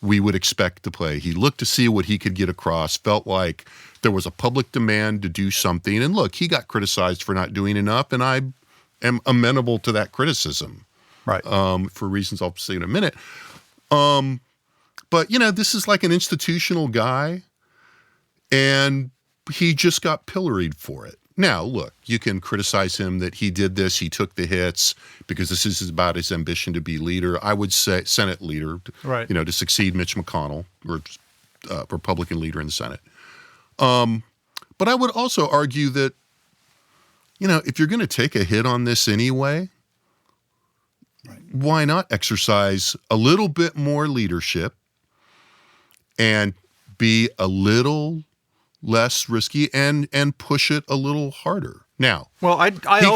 we would expect to play. He looked to see what he could get across, felt like there was a public demand to do something. And look, he got criticized for not doing enough, and I am amenable to that criticism. Right. For reasons I'll say in a minute. But, this is like an institutional guy, and he just got pilloried for it. Now, look, you can criticize him that he did this, he took the hits, because this is about his ambition to be leader. I would say Senate leader, right. To succeed Mitch McConnell, or Republican leader in the Senate. But I would also argue that, if you're going to take a hit on this anyway, why not exercise a little bit more leadership and be a little less risky and push it a little harder? Now, well,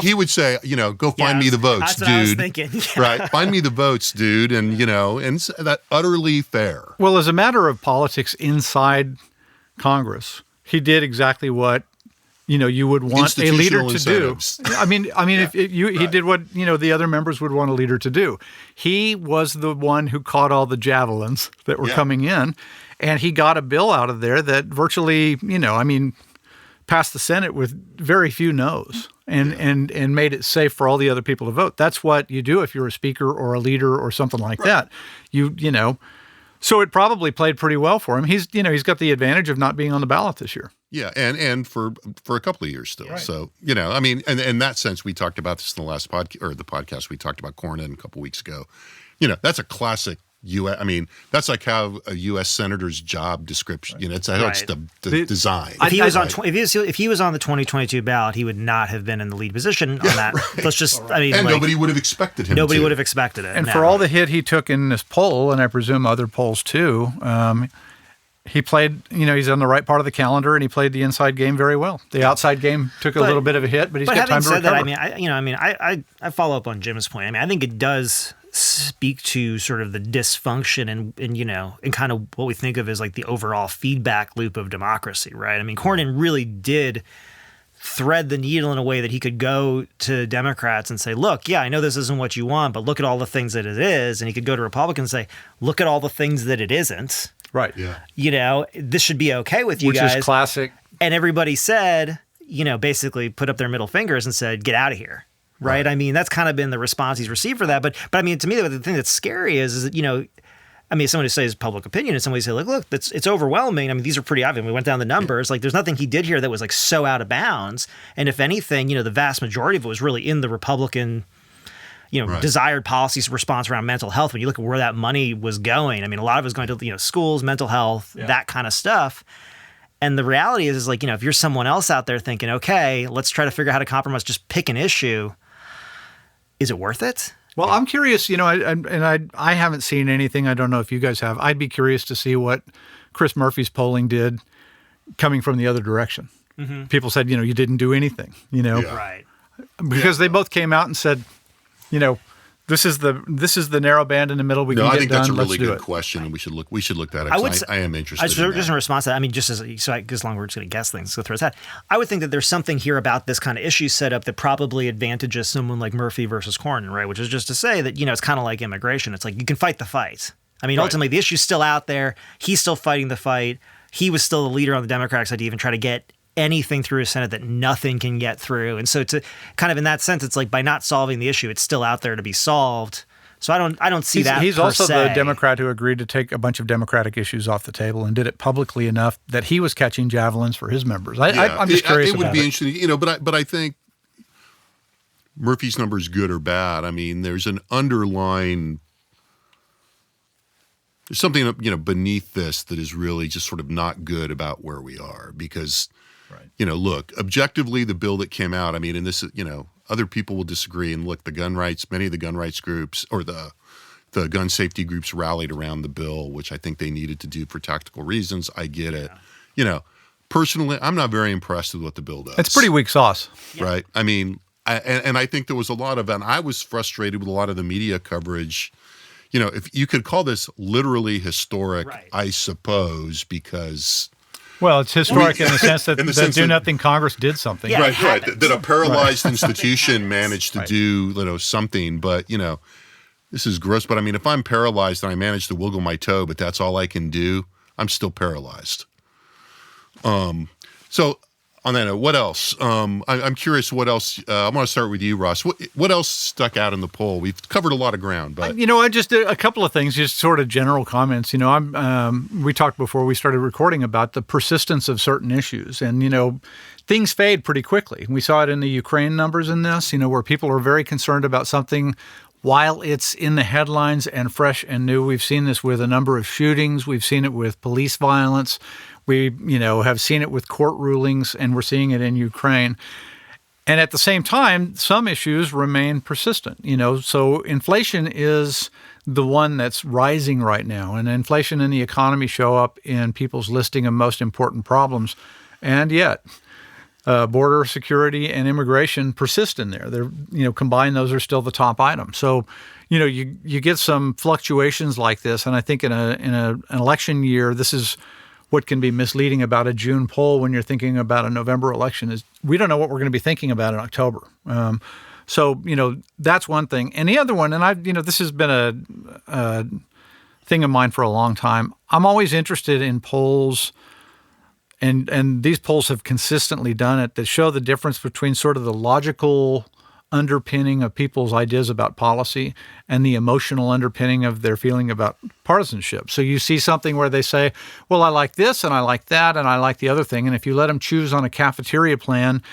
he would say, go find me the votes, that's what dude. I was thinking. Right? Find me the votes, dude. And, and that utterly fair. Well, as a matter of politics inside Congress, he did exactly what you would want a leader to incentives. do. I mean, he did what the other members would want a leader to do. He was the one who caught all the javelins that were coming in, and he got a bill out of there that virtually, passed the Senate with very few no's, and made it safe for all the other people to vote. That's what you do if you're a speaker or a leader or something like that. So it probably played pretty well for him. He's got the advantage of not being on the ballot this year. Yeah, and for a couple of years still. Right. So, and in that sense, we talked about this in the last podcast. We talked about Cornyn a couple of weeks ago. That's a classic U.S. That's like how a U.S. senator's job description. It's how it's the design. If he was on the 2022 ballot, he would not have been in the lead position on that. Let's just. Nobody would have expected him. Nobody would have expected it. And for all the hit he took in this poll, and I presume other polls too. He played, he's on the right part of the calendar, and he played the inside game very well. The outside game took a little bit of a hit, but he's got time to recover. I follow up on Jim's point. I think it does speak to sort of the dysfunction and kind of what we think of as like the overall feedback loop of democracy, right? Cornyn really did thread the needle in a way that he could go to Democrats and say, look, I know this isn't what you want, but look at all the things that it is. And he could go to Republicans and say, look at all the things that it isn't. Right. Yeah. This should be okay with you guys. Which is classic. And everybody said, basically put up their middle fingers and said, get out of here. Right. That's kind of been the response he's received for that. But to me, the thing that's scary is that, someone who says public opinion and somebody say, look, it's overwhelming. These are pretty obvious. We went down the numbers. Like, there's nothing he did here that was like so out of bounds. And if anything, the vast majority of it was really in the Republican desired policies response around mental health. When you look at where that money was going, a lot of it was going to, schools, mental health, that kind of stuff. And the reality is like, if you're someone else out there thinking, okay, let's try to figure out how to compromise, just pick an issue. Is it worth it? Well, I'm curious, I haven't seen anything. I don't know if you guys have. I'd be curious to see what Chris Murphy's polling did coming from the other direction. Mm-hmm. People said, you didn't do anything, Right. Because they both came out and said, this is the narrow band in the middle. We can get done. I think that's a really good good question, and we should look that up. I am interested. Just in response to that, just as long as we're just going to guess things, go through his head. I would think that there's something here about this kind of issue setup that probably advantages someone like Murphy versus Cornyn, right? Which is just to say that it's kind of like immigration. It's like you can fight the fight. Ultimately the issue's still out there. He's still fighting the fight. He was still the leader on the Democratic side to even try to get anything through a Senate that nothing can get through. And so to kind of in that sense, it's like by not solving the issue, it's still out there to be solved. So I don't see that. He's also the Democrat who agreed to take a bunch of Democratic issues off the table and did it publicly enough that he was catching javelins for his members. I'm just curious. It would be interesting, but I think Murphy's number is good or bad. There's an underlying. There's something beneath this that is really just sort of not good about where we are because. Right. Look, objectively, the bill that came out, and this, other people will disagree. And look, many of the gun rights groups or the gun safety groups rallied around the bill, which I think they needed to do for tactical reasons. I get it. Personally, I'm not very impressed with what the bill does. It's pretty weak sauce. Right. I think there was a lot of, and I was frustrated with a lot of the media coverage. If you could call this literally historic, right. I suppose, because... Well, it's historic in the sense that the Do Nothing Congress did something. Yeah, right. That a paralyzed institution managed to do something. But, this is gross. But, if I'm paralyzed and I manage to wiggle my toe, but that's all I can do, I'm still paralyzed. So, on that note, what else? I'm curious what else. I want to start with you, Ross. What else stuck out in the poll? We've covered a lot of ground. But just a couple of things, just sort of general comments. We talked before we started recording about the persistence of certain issues. And, things fade pretty quickly. We saw it in the Ukraine numbers in this, where people are very concerned about something while it's in the headlines and fresh and new. We've seen this with a number of shootings. We've seen it with police violence. We, have seen it with court rulings, and we're seeing it in Ukraine. And at the same time, some issues remain persistent, So inflation is the one that's rising right now. And inflation and the economy show up in people's listing of most important problems. And yet, border security and immigration persist in there. They're, combined, those are still the top items. So, you get some fluctuations like this. And I think in an election year, this is what can be misleading about a June poll when you're thinking about a November election is we don't know what we're going to be thinking about in October. So, that's one thing. And the other one, and this has been a thing of mine for a long time. I'm always interested in polls, and these polls have consistently done it, that show the difference between sort of the logical underpinning of people's ideas about policy and the emotional underpinning of their feeling about partisanship. So you see something where they say, well, I like this and I like that and I like the other thing. And if you let them choose on a cafeteria plan,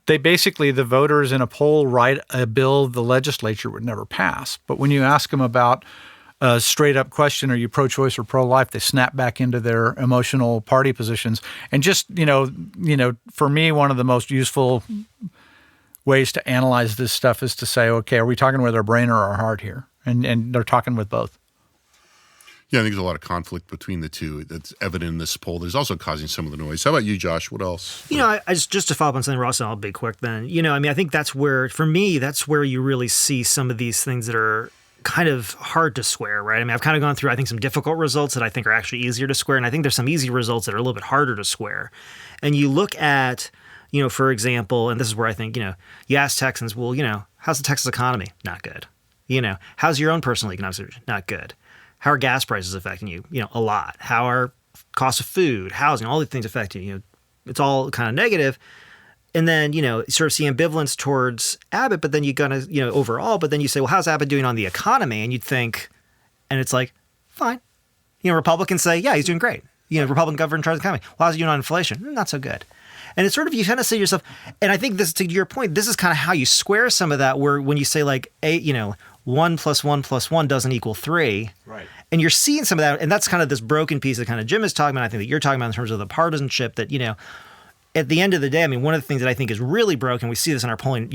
they basically, the voters in a poll, write a bill the legislature would never pass. But when you ask them about a straight up question, are you pro-choice or pro-life, they snap back into their emotional party positions. And just, for me, one of the most useful ways to analyze this stuff is to say, okay, are we talking with our brain or our heart here? And they're talking with both. Yeah, I think there's a lot of conflict between the two that's evident in this poll. There's also causing some of the noise. How about you, Josh? What else? I just to follow up on something Ross said, I'll be quick then. I think that's where, for me, that's where you really see some of these things that are kind of hard to square, right? I've kind of gone through, I think, some difficult results that I think are actually easier to square, and I think there's some easy results that are a little bit harder to square. And you look at, for example, and this is where I think, you ask Texans, well, how's the Texas economy? Not good. How's your own personal economic situation? Not good. How are gas prices affecting you? A lot. How are costs of food, housing, all these things affecting you? It's all kind of negative. And then, sort of see ambivalence towards Abbott, but then you gonna, overall, but then you say, well, how's Abbott doing on the economy? And you'd think, and it's like, fine. Republicans say, yeah, he's doing great. Republican governor in charge of the economy. Well, how's he doing on inflation? Not so good. And it's sort of, you kind of say to yourself, and I think this, to your point, this is kind of how you square some of that, where when you say like, 1 + 1 + 1 doesn't equal 3. Right. And you're seeing some of that, and that's kind of this broken piece that kind of Jim is talking about. I think that you're talking about in terms of the partisanship that, at the end of the day, one of the things that I think is really broken, we see this in our polling,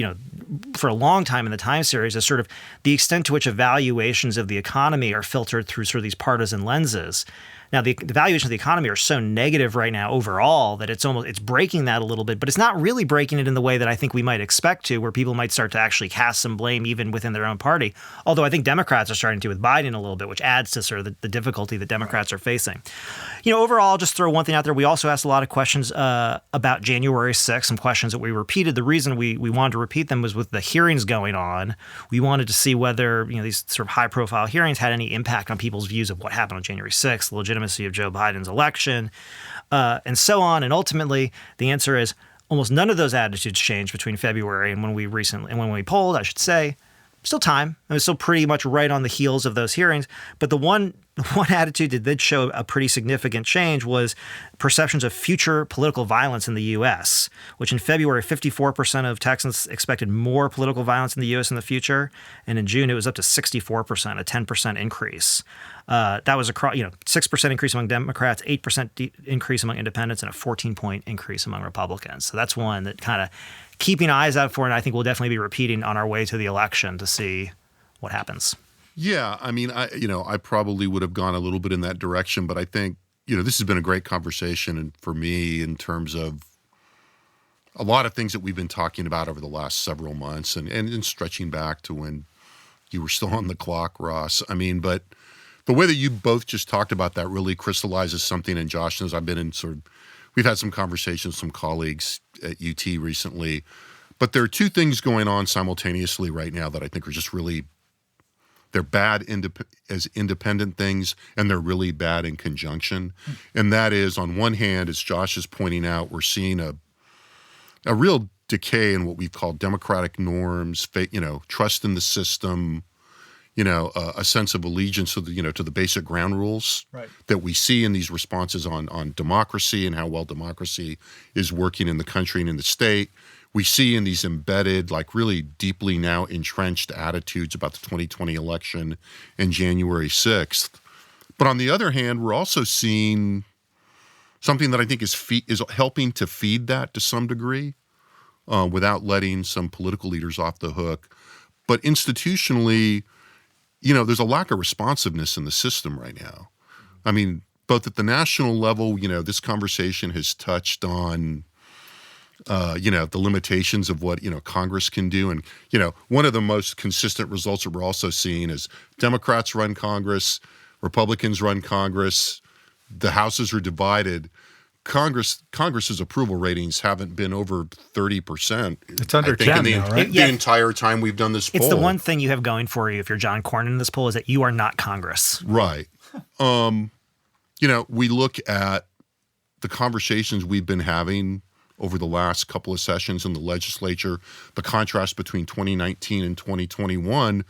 for a long time in the time series, is sort of the extent to which evaluations of the economy are filtered through sort of these partisan lenses. Now, the valuations of the economy are so negative right now overall that it's breaking that a little bit, but it's not really breaking it in the way that I think we might expect to, where people might start to actually cast some blame even within their own party. Although I think Democrats are starting to with Biden a little bit, which adds to sort of the difficulty that Democrats are facing. Overall, I'll just throw one thing out there. We also asked a lot of questions about January 6th, some questions that we repeated. The reason we wanted to repeat them was with the hearings going on. We wanted to see whether these sort of high-profile hearings had any impact on people's views of what happened on January 6th, the legitimacy of Joe Biden's election, and so on. And ultimately, the answer is almost none of those attitudes changed between February and when we polled, I should say. Still time. It was still pretty much right on the heels of those hearings. But the one attitude that did show a pretty significant change was perceptions of future political violence in the U.S., which in February, 54% of Texans expected more political violence in the U.S. in the future. And in June, it was up to 64%, a 10% increase. That was a 6% increase among Democrats, 8% increase among independents, and a 14-point increase among Republicans. So that's one that kind of keeping eyes out for, and I think we'll definitely be repeating on our way to the election to see what happens. Yeah, I probably would have gone a little bit in that direction, but I think, this has been a great conversation, and for me, in terms of a lot of things that we've been talking about over the last several months, and stretching back to when you were still on the clock, Ross. But the way that you both just talked about that really crystallizes something, and Josh knows I've been in we've had some conversations with some colleagues at UT recently, but there are two things going on simultaneously right now that I think are just really, they're bad as independent things, and they're really bad in conjunction. And that is, on one hand, as Josh is pointing out, we're seeing a real decay in what we've called democratic norms, trust in the system, a sense of allegiance to the basic ground rules that we see in these responses on democracy and how well democracy is working in the country and in the state. We see in these embedded, really deeply now entrenched attitudes about the 2020 election and January 6th. But on the other hand, we're also seeing something that I think is helping to feed that to some degree, without letting some political leaders off the hook. But institutionally, there's a lack of responsiveness in the system right now. Both at the national level, this conversation has touched on, the limitations of what, Congress can do. And, one of the most consistent results that we're also seeing is Democrats run Congress, Republicans run Congress, the houses are divided. Congress's approval ratings haven't been over 30%. It's under 10 now, right? The entire time we've done this poll. It's the one thing you have going for you if you're John Cornyn in this poll is that you are not Congress. Right. We look at the conversations we've been having over the last couple of sessions in the legislature, the contrast between 2019 and 2021.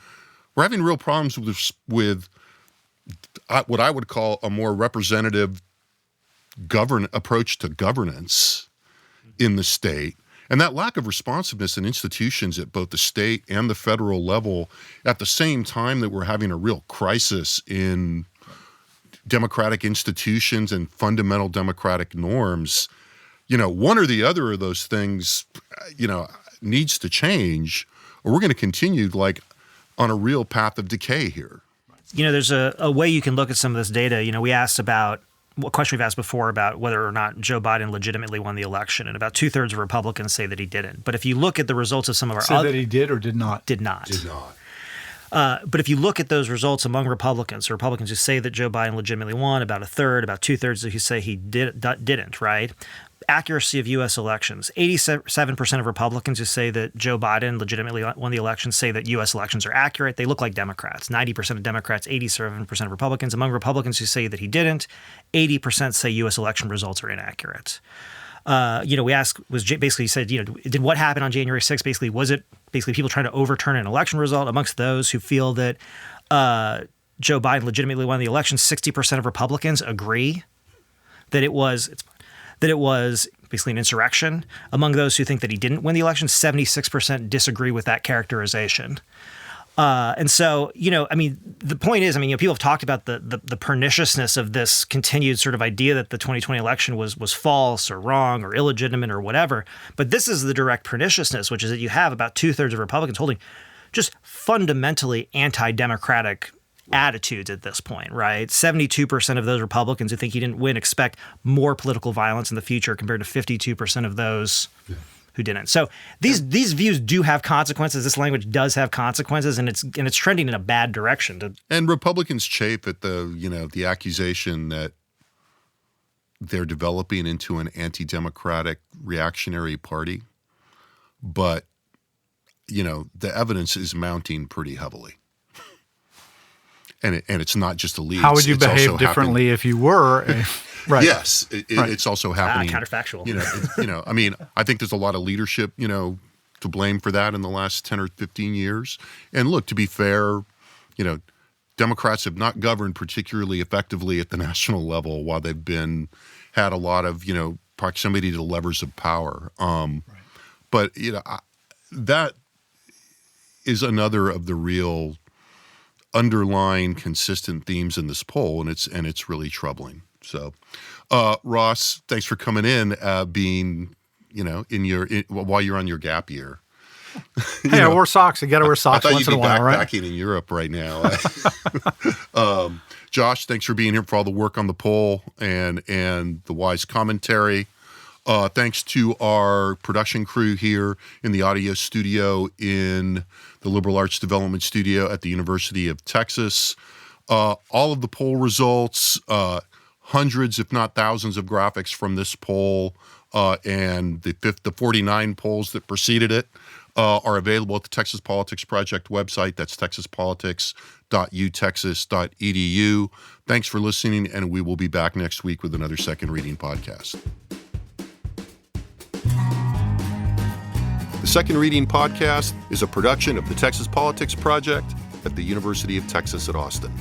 We're having real problems with what I would call a more representative approach to governance in the state. And that lack of responsiveness in institutions at both the state and the federal level at the same time that we're having a real crisis in democratic institutions and fundamental democratic norms, one or the other of those things, needs to change, or we're going to continue on a real path of decay here. There's a way you can look at some of this data. We asked about a question we've asked before about whether or not Joe Biden legitimately won the election, and about 2/3 of Republicans say that he didn't. But if you look at the results of some of our that he did or did not? Did not. But if you look at those results among Republicans who say that Joe Biden legitimately won, about 1/3, about 2/3 who say he didn't, right? Accuracy of U.S. elections. 87% of Republicans who say that Joe Biden legitimately won the election say that U.S. elections are accurate. They look like Democrats. 90% of Democrats, 87% of Republicans. Among Republicans who say that he didn't, 80% say U.S. election results are inaccurate. We asked, basically said, did what happened on January 6th, was it people trying to overturn an election result? Amongst those who feel that Joe Biden legitimately won the election, 60% of Republicans agree that it was basically an insurrection. Among those who think that he didn't win the election, 76% disagree with that characterization. And so, the point is, people have talked about the perniciousness of this continued sort of idea that the 2020 election was false or wrong or illegitimate or whatever. But this is the direct perniciousness, which is that you have about 2/3 of Republicans holding just fundamentally anti-democratic attitudes at this point, right? 72% of those Republicans who think he didn't win expect more political violence in the future compared to 52% of those who didn't. So these views do have consequences. This language does have consequences, and it's trending in a bad direction. And Republicans chafe at the accusation that they're developing into an anti-democratic reactionary party, but the evidence is mounting pretty heavily. And it's not just elites. How would you behave differently if you were? Right. Yes, it's also happening. Counterfactual. I think there's a lot of leadership, to blame for that in the last 10 or 15 years. And look, to be fair, Democrats have not governed particularly effectively at the national level while they've had a lot of, proximity to the levers of power. But, that is another of the real underlying consistent themes in this poll, and it's really troubling. So, Ross, thanks for coming in, being, while you're on your gap year. Hey, I wore socks. You got to wear socks once in a while, right? I thought you'd be backpacking in Europe right now. Josh, thanks for being here, for all the work on the poll and the wise commentary. Thanks to our production crew here in the audio studio in the Liberal Arts Development Studio at the University of Texas. All of the poll results, hundreds, if not thousands, of graphics from this poll and the 49 polls that preceded it are available at the Texas Politics Project website. That's texaspolitics.utexas.edu. Thanks for listening, and we will be back next week with another Second Reading podcast. The Second Reading podcast is a production of the Texas Politics Project at the University of Texas at Austin.